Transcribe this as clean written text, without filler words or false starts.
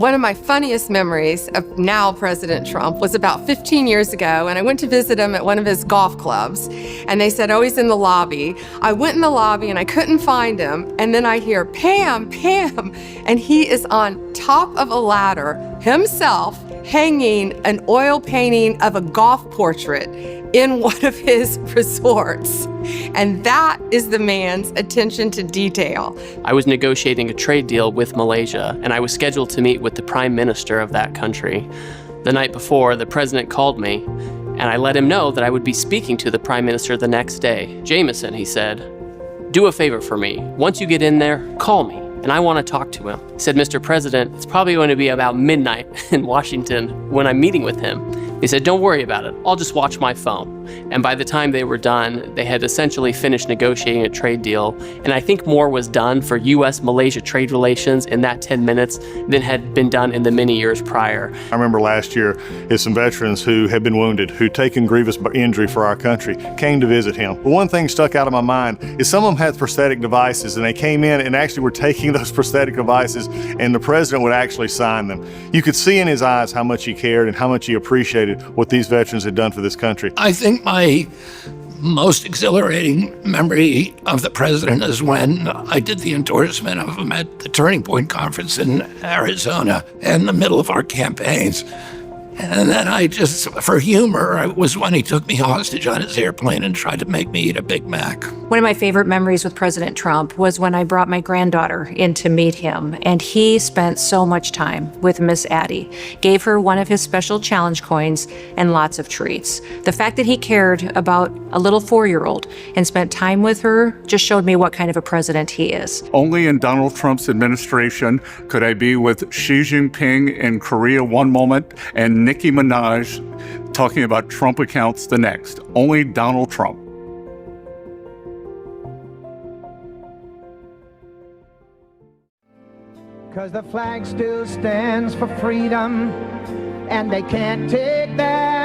One of my funniest memories of now President Trump was about 15 years ago, and I went to visit him at one of his golf clubs, and they said, oh, he's in the lobby. I went in the lobby and I couldn't find him, and then I hear, Pam, Pam, and he is on top of a ladder himself, hanging an oil painting of a golf portrait in one of his resorts. And that is the man's attention to detail. I was negotiating a trade deal with Malaysia, and I was scheduled to meet with the prime minister of that country. The night before, the president called me, and I let him know that I would be speaking to the prime minister the next day. Jameson, he said, do a favor for me. Once you get in there, call me, and I want to talk to him. He said, Mr. President, it's probably going to be about midnight in Washington when I'm meeting with him. He said, don't worry about it. I'll just watch my phone. And by the time they were done, they had essentially finished negotiating a trade deal. And I think more was done for U.S.-Malaysia trade relations in that 10 minutes than had been done in the many years prior. I remember last year, some veterans who had been wounded, who'd taken grievous injury for our country, came to visit him. But one thing stuck out of my mind is some of them had prosthetic devices, and they came in and actually were taking those prosthetic devices, and the president would actually sign them. You could see in his eyes how much he cared and how much he appreciated what these veterans had done for this country. I think my most exhilarating memory of the president is when I did the endorsement of him at the Turning Point Conference in Arizona in the middle of our campaigns. And then I just, for humor, it was when he took me hostage on his airplane and tried to make me eat a Big Mac. One of my favorite memories with President Trump was when I brought my granddaughter in to meet him, and he spent so much time with Miss Addie, gave her one of his special challenge coins and lots of treats. The fact that he cared about a little 4-year-old and spent time with her just showed me what kind of a president he is. Only in Donald Trump's administration could I be with Xi Jinping in Korea one moment and Nicki Minaj talking about Trump accounts the next. Only Donald Trump. Cause the flag still stands for freedom, and they can't take that